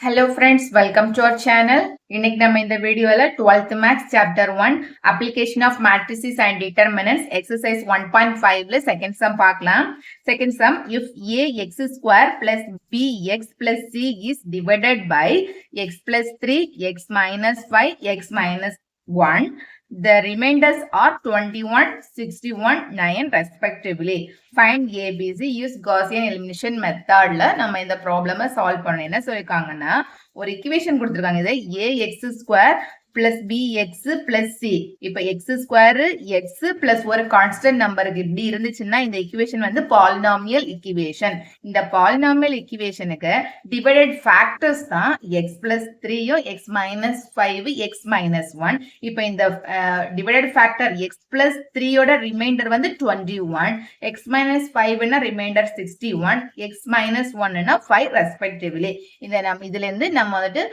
Hello friends, welcome to our channel. இன்னைக்கு நம்ம இந்த வீடியோல 12th Maths Chapter 1 Application of Matrices and Determinants Exercise 1.5ல second sum பார்க்கலாம். Second sum, if ax square plus bx plus c is divided by x plus 3, x minus 5, x minus 1, the remainders are 21, 61, 9 respectively. Find ABC, use Gaussian elimination methodல நம்ம இந்த ப்ராப்ளமை solve பண்ணணும். என்ன சொல்லிருக்காங்கன்னா, ஒரு equation கொடுத்திருக்காங்க. இதை ax square plus bx plus c. இப்ப x square x plus ஒரு constant நம்பருக்கு இப்படி இருந்துச்சுன்னா இந்த ஈக்குவேஷன் வந்து பாலினாமியல் ஈக்குவேஷன். இந்த பாலினாமியல் ஈக்குவேஷனுக்கு டிவைடட் ஃபேக்டர்ஸ் தான் x plus 3 x minus 5 x minus 1. இப்ப இந்த டிவைடட் ஃபேக்டர் x plus 3 ஓட ரிமைண்டர் வந்து 21, x minus 5 னா ரிமைண்டர் 61, x minus 1 னா 5 ரெஸ்பெக்டிவ்லி. இதுல இருந்து நம்ம வந்துட்டு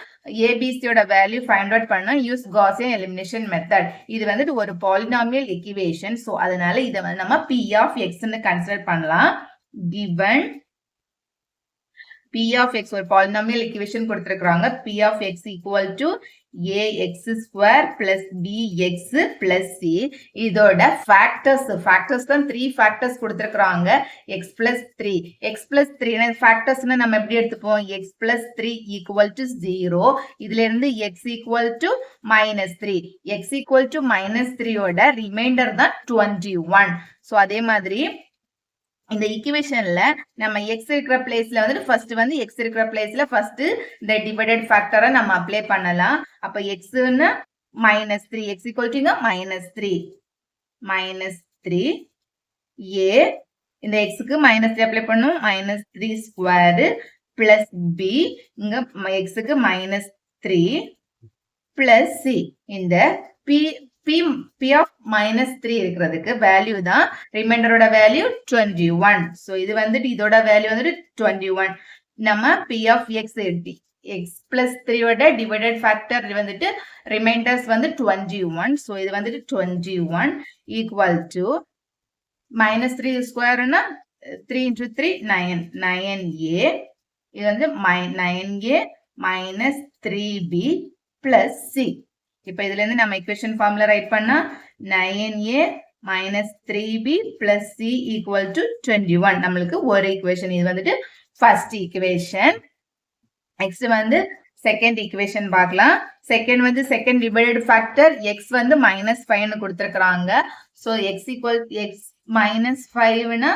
ABC ஓட வேல்யூ ஃபைண்ட் அவுட் பண்ணா யூஸ் Gaussian elimination method. இது வந்துட்டு ஒரு பாலினாமியல் ஈக்குவேஷன். சோ அதனால இத வந்து நம்ம P of x ன்னு கன்சிடர் பண்ணலாம். given P of x ஒரு பாலினாமியல் ஈக்குவேஷன் கொடுத்திருக்காங்க. P of x equal to ax square plus bx plus c. இதோட ஃபேக்டர்ஸ் தான் 3 ஃபேக்டர்ஸ் கொடுத்திருக்காங்க. x plus 3 ஃபேக்டர்ஸ்னா நம்ம எப்படி எடுத்துப்போம்? x plus 3 equal to 0. இதுல இருந்து x equal to minus 3. x equal to minus 3 ஓட ரிமைண்டர் தான் 21. சோ அதே மாதிரி இந்த ஈக்குவேஷன்ல நம்ம x இருக்கிற பிளேஸ்ல வந்து ஃபர்ஸ்ட் வந்து x இருக்கிற பிளேஸ்ல ஃபர்ஸ்ட் இந்த டிவைடட் ஃபேக்டரை நம்ம அப்ளை பண்ணலாம். அப்ப x ன்னு -3, x equal to -3 a, இந்த x க்கு -3 அப்ளை பண்ணும், -3 ஸ்கொயர் பிளஸ் b, இங்க x க்கு -3 பிளஸ் c. இந்த P of -3 இருக்கிறதுக்கு வேல்யூ தான் ரிமைண்டரோட வேல்யூ 21. சோ இது வந்துட்டு இதோட வேல்யூ வந்துட்டு 21. நம்ம P of x plus 3 ஓட டிவைடட் ஃபேக்டர் வந்துட்டு ரிமைண்டர்ஸ் வந்து 21. சோ இது வந்துட்டு 21 equal to -3 ஸ்கொயர்னா 3 into 3 9, 9a. இது வந்து 9a minus 3b plus c. இப்ப இதுல இருந்து நம்ம equation formula ரைட் பண்ணா 9a minus 3b plus c equal to 21. நம்மளுக்கு ஒரு equation. இது வந்துட்டு first equation. next வந்து second equation பார்க்கலாம். second வந்து second divided factor x வந்து -5 ன்னு கொடுத்திருக்காங்க. so x minus 5 னா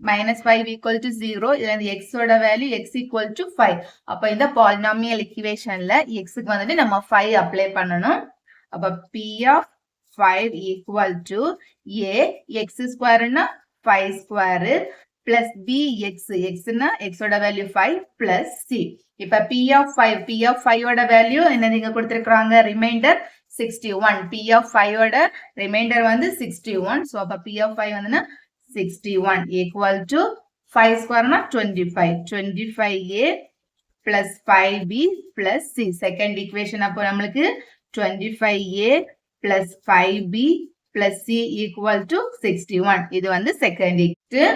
-5 equal to 0. இதுல இந்த x ஓட வேல்யூ x equal to 5. அப்ப இந்த பாலினாமியல் ஈக்குவேஷன்ல x க்கு வந்துட்டு நம்ம 5 அப்ளை பண்ணனும். அப்ப P of 5 equal to a x square னா 5 square plus b x னா x ஓட வேல்யூ 5 plus c. இப்ப P of 5 ஓட வேல்யூ என்ன இங்க கொடுத்திருக்காங்க? ரிமைண்டர் 61. P of 5 ஓட ரிமைண்டர் வந்து 61. சோ அப்ப P of 5 வந்துனா 61 equal to 5 square னா 25. 25a plus 5b plus c. Second equation அப்போ நம்மளுக்கு 25a plus 5b plus c equal to 61. இது வந்து second equation.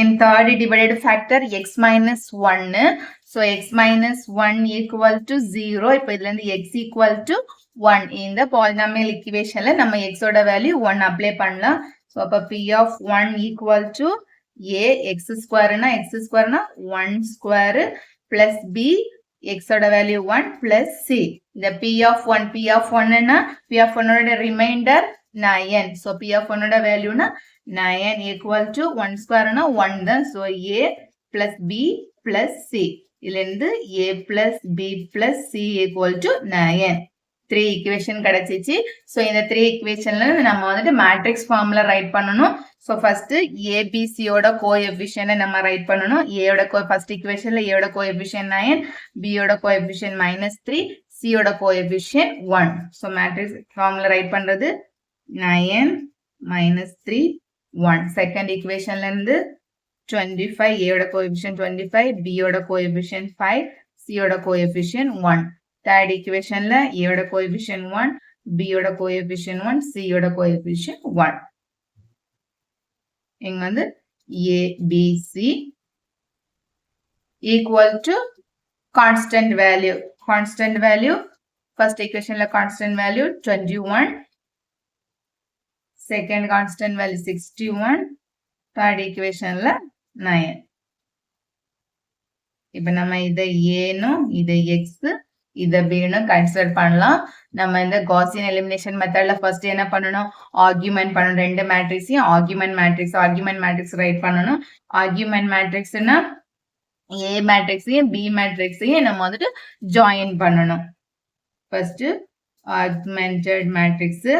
In third divided factor x minus 1. So x minus 1 equal to 0. இப்போ இதுல இருந்து x equal to 1. இந்த polynomial equationல நம்ம x ஓட வேல்யூ 1 அப்ளை பண்ணலாம். So அப்ப P of 1 equal to a x square னா 1 square plus b x ஓட வேல்யூ 1 plus c. இந்த P of 1 னா P of 1 ஓட ரிமைண்டர் 9. so P of 1 ஓட வேல்யூ னா 9 equal to 1 square னா 1 தான். so a plus b plus c. இதுல இருந்து a plus b plus c equal to 9. 3 equation கிடைச்சிச்சு. so இந்த 3 equationல நம்ம வந்துட்டு மேட்ரிக்ஸ் ஃபார்முலா ரைட் பண்ணனும். so first ABC ஓட கோஎஃபிஷியன்ட் நம்ம ரைட் பண்ணனும். A ஓட first equationல A ஓட கோஎஃபிஷியன்ட் 9, B ஓட கோஎஃபிஷியன்ட் -3, C ஓட coefficient 1. so matrix formula right பண்றது 9 -3 1. செகண்ட் equationல இருந்து 25, A ஓட கோஎஃபிஷியன்ட் 25, B ஓட கோஎஃபிஷியன்ட் 5, C ஓட கோஎஃபிஷியன்ட் 1. third equationல A ஓட கோஎஃபிஷியன்ட் 1, B ஓட கோஎஃபிஷியன்ட் 1, C ஓட கோஎஃபிஷியன்ட் 1. இங்க வந்து A, B, C equal to constant value. constant value. First equation la constant value 21. Second constant value 61. Third equation la 9. இப்ப நம்ம இதை ஏனும் இதை எக்ஸ் இதை பின்னு கன்சிடர் பண்ணலாம். நம்ம இந்த காசியன் எலிமினேஷன் மெத்தட்ல ஃபர்ஸ்ட் என்ன பண்ணணும், ஆர்குமெண்ட் பண்ணணும். ரெண்டு மேட்ரிக்ஸையும் ஆர்குமெண்ட் மேட்ரிக்ஸ் ரைட் பண்ணணும். ஆர்குமெண்ட் மேட்ரிக்ஸ்னா ஏ மேட்ரிக்ஸையும் பி மேட்ரிக்ஸையும் நம்ம வந்துட்டு ஜாயின் பண்ணணும். ஃபர்ஸ்ட் ஆர்குமெண்டட் மேட்ரிக்ஸ்,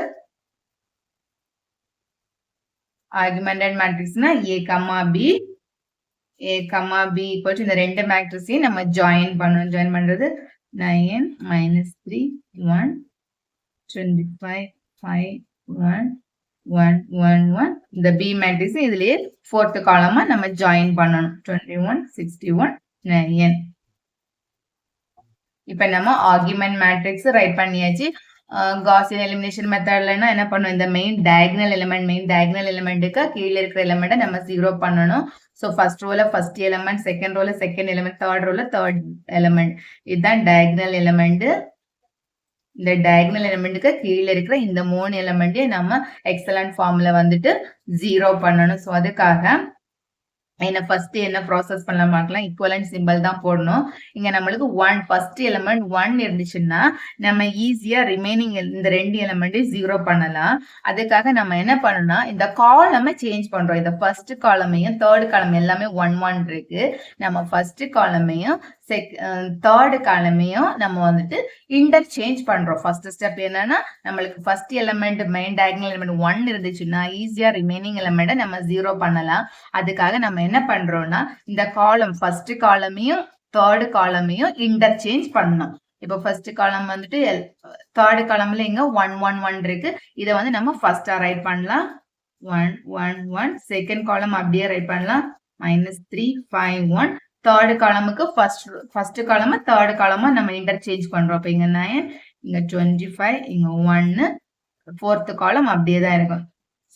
ஆர்குமெண்டட் மேட்ரிக்ஸ்னா A comma B, A, B equal to இந்த ரெண்டு மேட்ரிக்ஸையும் நம்ம ஜாயின் பண்ணணும். ஜாயின் பண்றது 9 -3 1 25 5 1 1 1 1. இந்த B மேட்ரிக்ஸ் இதுலயே fourth காலமா நம்ம ஜாயின் பண்ணணும். 21 61 9. இப்ப நம்ம ஆர்குமெண்ட் மேட்ரிக்ஸ் ரைட் பண்ணியாச்சு. காசியன் எலிமினேஷன் மெத்தட்லனா என்ன பண்ணும், இந்த மெயின் டயகனல் எலிமெண்ட்டுக்கு கீழே இருக்கிற எலிமெண்ட்டை நம்ம 0 பண்ணணும். ஸோ ஃபர்ஸ்ட் ரோல ஃபர்ஸ்ட் எலிமெண்ட், செகண்ட் ரோல செகண்ட் எலிமெண்ட், தேர்ட் ரோல தேர்ட் எலிமெண்ட். இதுதான் டயகனல் எலிமெண்ட். இந்த டயகனல் எலிமெண்ட்டுக்கு கீழே இருக்கிற இந்த 3 எலிமெண்ட்டையும் நம்ம எக்ஸலன்ட் ஃபார்ம்ல வந்துட்டு 0 பண்ணணும். ஸோ அதுக்காக என்ன ஃபர்ஸ்ட் என்ன ப்ராசஸ் பண்ணலாம் பார்க்கலாம். ஈக்குவலன்ட் சிம்பிள் தான் போடணும். இங்க நம்மளுக்கு 1 ஃபர்ஸ்ட் எலிமெண்ட் 1 இருந்துச்சுன்னா நம்ம ஈஸியா ரிமைனிங் இந்த ரெண்டு எலிமெண்ட்டையும் 0 பண்ணலாம். அதுக்காக நம்ம என்ன பண்ணணும்னா இந்த காலமை சேஞ்ச் பண்றோம். இந்த ஃபர்ஸ்ட் காலமையும் தேர்ட் காலம் எல்லாமே 1 1 இருக்கு. நம்ம ஃபர்ஸ்ட் காலமையும் தேர்ட் காலமையும் நம்ம வந்துட்டு இன்டர்சேஞ்ச் பண்றோம். ஃபர்ஸ்ட் ஸ்டெப் என்னன்னா, நம்மளுக்கு first element main diagonal element 1 இருந்துச்சுன்னா ஈஸியா ரிமைனிங் எலிமெண்ட்டை நம்ம 0 பண்ணலாம். அதுக்காக நம்ம என்ன பண்றோம்னா இந்த காலம் ஃபர்ஸ்ட் காலமையும் தேர்ட் காலமையும் இன்டர்சேஞ்ச் பண்ணணும். இப்போ ஃபர்ஸ்ட் காலம் வந்துட்டு தேர்ட் காலம்ல இங்க 1 1 1 இருக்கு. இதை வந்து நம்ம ஃபர்ஸ்டா ரைட் பண்ணலாம் 1 1 1. செகண்ட் காலம் அப்படியே ரைட் பண்ணலாம் -3 5 1. தேர்ட் காலமுக்கு ஃபர்ஸ்ட் காலமா தேர்ட் காலமா நம்ம இன்டர்சேஞ்ச் பண்றோம். அப்ப இங்க 9 இங்க 25 இங்க 1. ஃபோர்த் காலம் அப்படியே தான் இருக்கும்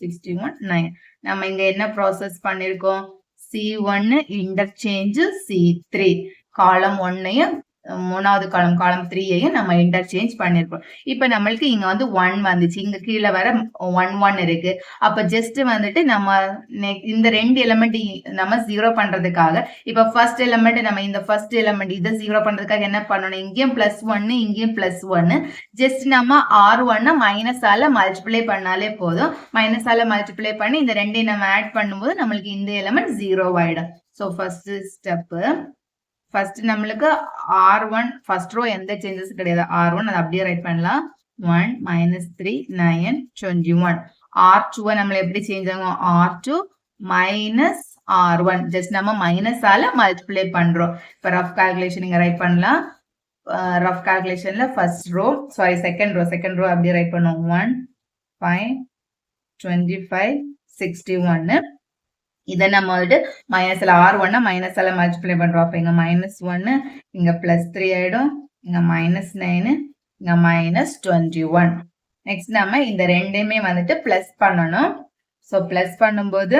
61 9. நம்ம இங்க என்ன ப்ராசஸ் பண்ணிருக்கோம், C1 இன்டர்சேஞ்ச் C3 காலம் 1ஐயும் மூணாவது காலம் 3ஐயும் நம்ம இன்டர்சேஞ்ச் பண்ணிருக்கோம். இப்ப நம்மளுக்கு இங்க வந்து 1 வந்துச்சு, இங்க கீழே வர 1 1 இருக்கு. அப்ப ஜஸ்ட் வந்துட்டு நம்ம இந்த ரெண்டு எலிமெண்ட் நம்ம 0 பண்றதுக்காக இப்ப ஃபர்ஸ்ட் எலிமெண்ட் நம்ம இந்த ஃபர்ஸ்ட் எலிமெண்ட் இதை 0 பண்றதுக்காக என்ன பண்ணணும், இங்கேயும் +1 இங்கேயும் +1. ஜஸ்ட் நம்ம R1 மைனஸால மல்டிப்ளை பண்ணாலே போதும். மைனஸால மல்டிப்ளை பண்ணி இந்த ரெண்டையும் நம்ம ஆட் பண்ணும்போது நம்மளுக்கு இந்த எலிமெண்ட் 0 ஆயிடும். ஸோ ஃபர்ஸ்ட் ஸ்டெப் ஃபர்ஸ்ட் நம்மளுக்கு R1 ஃபர்ஸ்ட் ரோ எந்த சேஞ்சஸ் கிடையாது. R1 அதை அப்படியே ரைட் பண்ணலாம் 1 -3 9 21. R2 நம்மள எப்படி சேஞ்ச் ஆகும், R2 -R1 ஜஸ்ட் நம்ம மைனஸால மல்டிப்ளை பண்றோம். இப்போ ரஃப் கால்குலேஷன் இங்க ரைட் பண்ணலாம். ரஃப் கால்குலேஷன்ல செகண்ட் ரோ அப்படியே ரைட் பண்ணுவோம் 1 5 25 61. இதை நம்ம வந்துட்டு மைனஸ்ல R1 மைனஸால மல்டிப்ளை பண்றோம். அப்ப இங்க -1 இங்க +3 ஆயிடும், இங்க -9 இங்க -21. நெக்ஸ்ட் நம்ம இந்த ரெண்டையுமே வந்துட்டு பிளஸ் பண்ணணும். ஸோ பிளஸ் பண்ணும்போது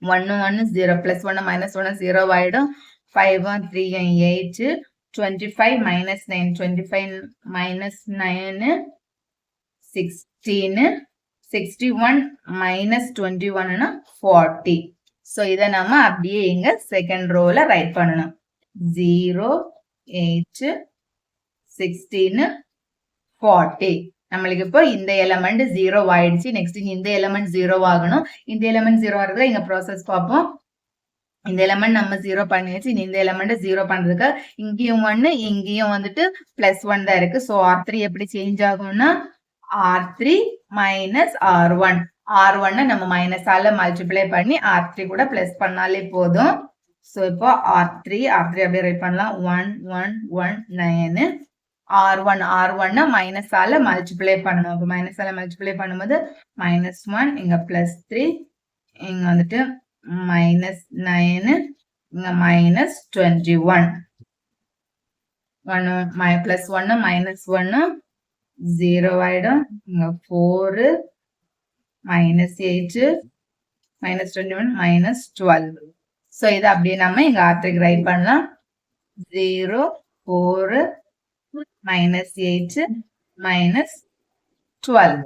1 1 0 +1 -1 0 ஆயிடும். 5 1 3 8 25 -9 25 -9 16 61 -21 40. ஸோ இதை நம்ம அப்படியே இங்க செகண்ட் ரோல ரைட் பண்ணணும் 0 8 16 40. நம்மளுக்கு இப்போ இந்த எலிமெண்ட் 0 ஆயிடுச்சு. நெக்ஸ்ட் இந்த எலிமெண்ட் 0 ஆகணும். இந்த எலிமெண்ட் 0 ஆகுது, இங்க ப்ராசஸ் பார்ப்போம். இந்த எலிமெண்ட் நம்ம 0 பண்ணியாச்சு. இந்த எலிமெண்ட் 0 பண்றதுக்கு இங்கேயும் 1 இங்கேயும் வந்துட்டு +1 தான் இருக்கு. ஸோ R3 எப்படி சேஞ்ச் ஆகும்னா R3 -R1. R1 நம்ம மைனஸால மல்டிப்ளை பண்ணி R3 கூட பிளஸ் பண்ணாலே போதும். ஸோ இப்போ R3 அப்படியே ரைட் பண்ணலாம் 1 1 1 9. R1 மைனஸால மல்டிப்ளை பண்ணணும். இப்போ மைனஸால மல்டிப்ளை பண்ணும்போது -1 இங்க +3 இங்க வந்துட்டு -9 இங்க -21. +1 -1 0 ஆயிடும். இங்க 4 -8 -21 -12. ஸோ இதை அப்படியே நம்ம இங்க R3 ரைட் பண்ணலாம் 0 4 minus 8 minus 12.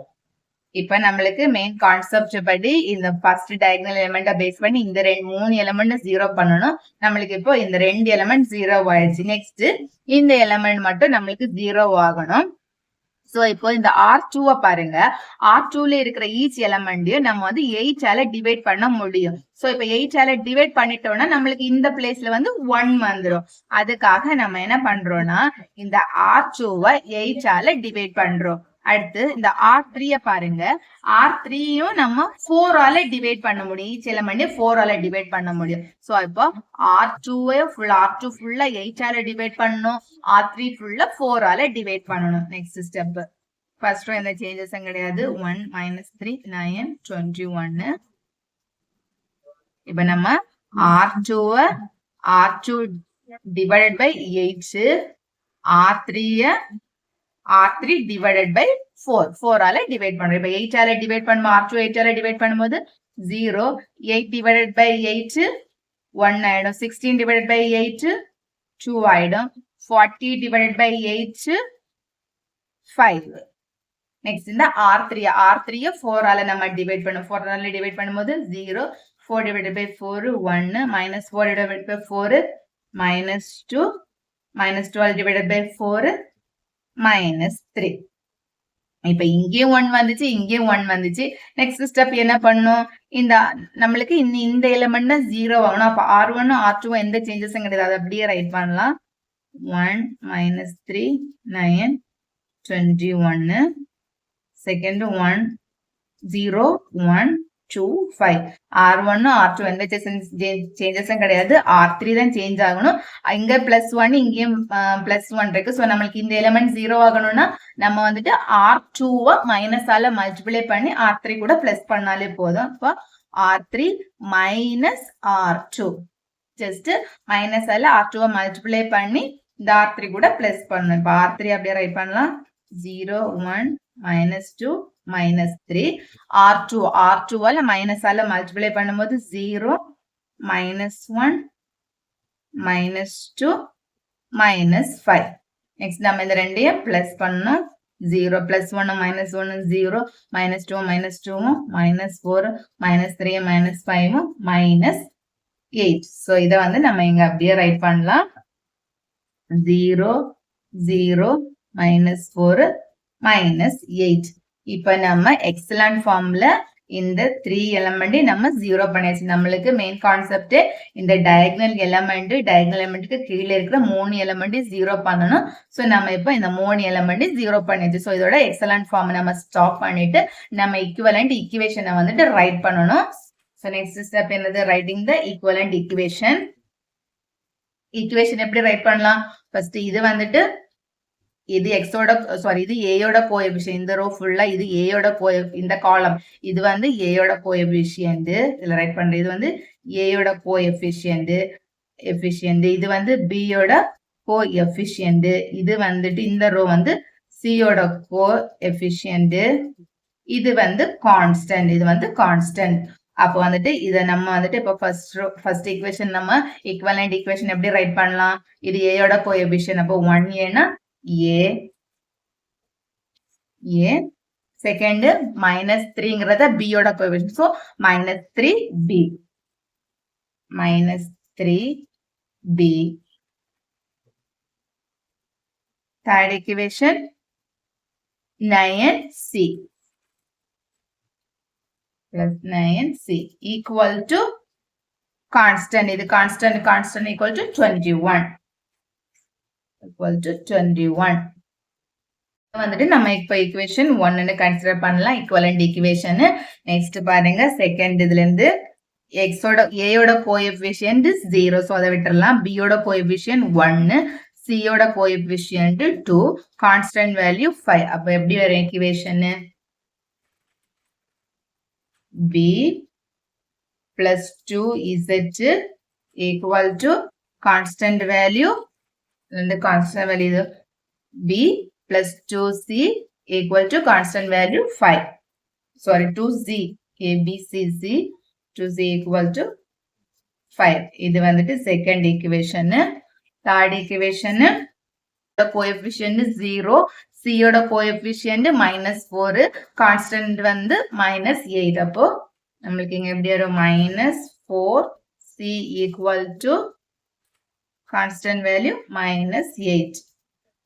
இப்ப நம்மளுக்கு மெயின் கான்செப்ட் படி இந்த ஃபர்ஸ்ட் டயகனல் எலிமெண்ட்டை பேஸ் பண்ணி இந்த மூணு எலிமெண்ட் ஜீரோ பண்ணணும். நம்மளுக்கு இப்போ இந்த 2 எலிமெண்ட் ஜீரோ ஆயிடுச்சு. நெக்ஸ்ட் இந்த எலிமெண்ட் மட்டும் நம்மளுக்கு ஜீரோ ஆகணும். சோ இப்போ இந்த R2 பாருங்க. R2ல இருக்கிற ஈச் எலிமெண்ட்டையும் நம்ம வந்து 8ஆல டிவைட் பண்ண முடியும். சோ இப்போ 8ஆல டிவைட் பண்ணிட்டோம்னா நம்மளுக்கு இந்த பிளேஸ்ல வந்து 1 வந்துரும். அதுக்காக நம்ம என்ன பண்றோம்னா இந்த R2வை 8ஆல டிவைட் பண்றோம். அடுத்து இந்த R3 பாருங்க. R3யும் நம்ம 4ஆல டிவைட் பண்ண முடியும். ஈச் எலிமெண்ட் 4ஆல டிவைட் பண்ண முடியும். சோ இப்போ R2 ஃபுல்லா 8ஆல டிவைட் பண்ணனும். R3 ஃபுல்லா 4ஆல டிவைட் பண்ணனும். Next step. ஃபர்ஸ்ட் எந்த சேஞ்சஸும் கிடையாது. 1 3 9 21. இப்போ நம்ம R2 divided by 8, R3 divided by 4ஆல divide பண்றோம். இப்போ 8ஆல டிவைட் பண்ணும் R2 8ஆல டிவைட் பண்ணும்போது 0, 8 divided by 8 1 ஆயிடும். 16 divided by 8 2 ஆயிடும். 40 divided by 8 5. நெக்ஸ்ட் இந்த R3 4ஆல நம்ம டிவைட் பண்ணும். 4ஆல டிவைட் பண்ணும்போது 0, 4 divided by 4 1, minus 4 divided by 4 minus 2, minus 12 divided by 4 minus 3. இப்ப இங்கேயும் 1 வந்துச்சு, இங்கேயும் 1 வந்துச்சு. நெக்ஸ்ட் ஸ்டெப் என்ன பண்ணும்? இந்த நம்மளுக்கு இந்த எலிமெண்ட் 0 ஆகணும். அப்ப R1 R2 எந்த சேஞ்சஸும் கிடையாது. அதை அப்படியே ரைட் பண்ணலாம். 1 minus 3 9 21. செகண்ட் 1 0 1 2 5. R1 R2 எந்த சேஞ்சஸும் கிடையாது. R3 தான் சேஞ்ச் ஆகணும். இங்க +1 இங்கேயும் +1 இருக்கு. சோ நம்மளுக்கு இந்த எலிமெண்ட் 0 ஆகணும்னா நம்ம வந்துட்டு R2 மைனஸால மல்டிப்ளை பண்ணி R3 கூட பிளஸ் பண்ணாலே போதும். அப்போ R3 minus R2. Just மைனஸால R2 multiply பண்ணி இந்த R3 கூட பிளஸ் பண்ணணும். இப்போ R3 அப்படியே ரைட் பண்ணலாம். 0 1 minus 2 minus 3. R2ஆல மைனஸால மல்டிப்ளை பண்ணும்போது 0 minus 1 minus 2 minus 5. நெக்ஸ்ட் நம்ம இந்த ரெண்டையும் பிளஸ் பண்ணணும். 0 plus 1 minus 1 0, minus 2 minus 2 minus 4 minus 3 minus 5 minus 8. So இதை வந்து நம்ம இங்க அப்படியே ரைட் பண்ணலாம். 0 0 minus 4 minus 8. இப்ப நம்ம எக்ஸலன்ட் ஃபார்ம்ல இந்த 3 எலிமெண்ட் நம்ம 0 பண்ணியாச்சு. நம்மளுக்கு மெயின் கான்செப்ட் இந்த டயகனல் எலிமெண்ட்டுக்கு கீழே இருக்கிற 3 எலிமெண்ட் 0 பண்ணணும். சோ நம்ம இப்ப இந்த 3 எலிமெண்ட் 0 பண்ணியாச்சு. சோ இதோட எக்ஸலன்ட் ஃபார்ம் நம்ம ஸ்டாப் பண்ணிட்டு நம்ம ஈக்குவலன்ட் ஈக்குவேஷனை வந்துட்டு ரைட் பண்ணணும். சோ நெக்ஸ்ட் ஸ்டெப் என்னது? ரைட்டிங் த ஈக்குவலன்ட் ஈக்குவேஷன். ஈக்குவேஷன் எப்படி ரைட் பண்ணலாம்? ஃபர்ஸ்ட் இது வந்துட்டு இது இது ஏயோட கோஎஃபிஷியன்ட். இந்த ரோ ஃபுல்லா இது ஏயோட இந்த காலம் இது வந்து ஏயோட கோஎஃபிஷியன்ட். இதுல ரைட் பண்றது இது வந்து ஏயோட கோஎஃபிஷியன்ட். இது வந்து பியோட கோஎஃபிஷியன்ட். இது வந்துட்டு இந்த ரோ வந்து சியோட கோஎஃபிஷியன்ட். இது வந்து கான்ஸ்டன்ட். அப்போ வந்துட்டு இதை நம்ம வந்துட்டு இப்போ ஃபர்ஸ்ட் ஈக்குவேஷன் நம்ம ஈக்குவலன்ட் ஈக்குவேஷன் எப்படி ரைட் பண்ணலாம்? இது ஏயோட கோஎஃபிஷியன்ட். அப்போ 1a A. செகண்ட் -3ங்கிறத B யோட coefficient. So -3B. Third equation 9C plus 9C equal to constant. இது constant equal to 21. வந்துட்டு நம்ம இப்ப ஈக்குவேஷன் 1 கன்சிடர் பண்ணலாம் ஈக்குவலன்ட் ஈக்குவேஷன். நெக்ஸ்ட் பாருங்க செகண்ட் இதுல இருந்து ஏயோட கோஎஃபிஷியன்ட் 0, சோ அதை விட்டுறலாம். பியோட கோஎஃபிஷியன்ட் 1, சியோட கோஎஃபிஷியன்ட் 2, கான்ஸ்டன்ட் வேல்யூ 5. அப்ப எப்படி வரும் equation? b plus 2z equal to constant value. The constant value b plus 2c equal to constant value 5. Sorry, 2z a b c 2z equal to 5. இது வந்துட்டு second equation. Third equation coefficient 0, c யோட coefficient -4, constant வந்து -8. அப்போ நம்மளுக்கு இங்க எப்படி வரும் -4c equal to constant value -8.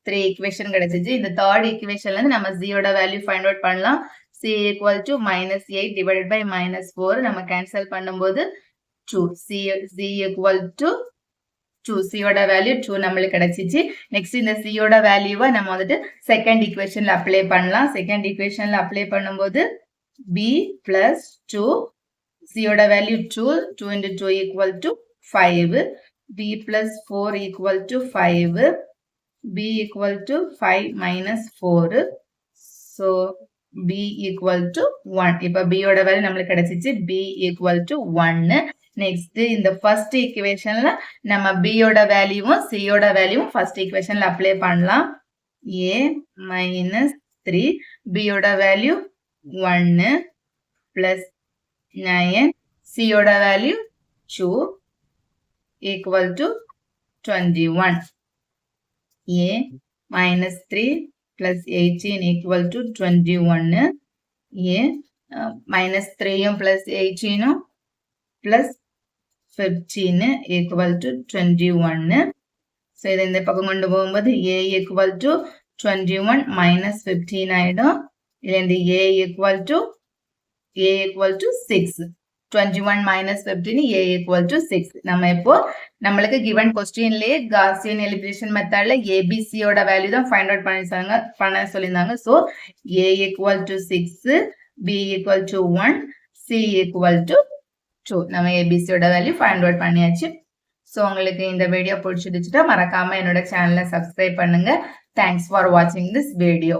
3 equation கிடைச்சிச்சு. இந்த தேர்ட் ஈக்குவேஷன்ல இருந்து நம்ம c யோட வேல்யூ ஃபைண்ட் அவுட் பண்ணலாம். c equal to -8 divided by -4 நம்ம கேன்சல் பண்ணும்போது 2. c ஈக்குவல் டு 2, c யோட வேல்யூ 2 நம்மளுக்கு கிடைச்சிச்சு. நெக்ஸ்ட் இந்த c யோட வேல்யூவை நம்ம வந்துட்டு செகண்ட் ஈக்குவேஷன்ல அப்ளை பண்ணலாம். செகண்ட் ஈக்குவேஷன்ல அப்ளை பண்ணும்போது b plus 2, c யோட value 2, 2 into 2 equal to 5, b plus 4 equal to 5, b equal to 5 minus 4, so b equal to 1. இப்ப b யோட வேல்யூ நம்மளுக்கு கிடைச்சிச்சு, b equal to 1. நெக்ஸ்ட் இந்த ஃபர்ஸ்ட் ஈக்குவேஷன்ல நம்ம b யோட வேல்யூவும் c யோட வேல்யூவும் ஃபர்ஸ்ட் ஈக்குவேஷன்ல அப்ளை பண்ணலாம். a minus 3, b யோட வேல்யூ 1 plus 9, c யோட value 2 equal to 21. a minus 3 plus 18 equal to 21. a minus 3 plus 18 plus 15 equal to 21. So இதை இந்த பக்கம் கொண்டு போகும்போது a equal to 21 minus 15 ஆயிடும். இதிலிருந்து a equal to 6. 21 minus 15, a equal to 6. நம்ம இப்போ நம்மளுக்கு given questionலயே Gaussian elimination methodல ABC யோட வேல்யூ தான் ஃபைண்ட் அவுட் பண்ண சொல்லியிருந்தாங்க. So a equal to 6, b equal to 1, c equal to 2. நம்ம ABC யோட வேல்யூ ஃபைண்ட் அவுட் பண்ணியாச்சு. ஸோ உங்களுக்கு இந்த வீடியோ பிடிச்சிருச்சுட்டா மறக்காம என்னோட சேனலை சப்ஸ்கிரைப் பண்ணுங்க. தேங்க்ஸ் ஃபார் வாட்சிங் திஸ் வீடியோ.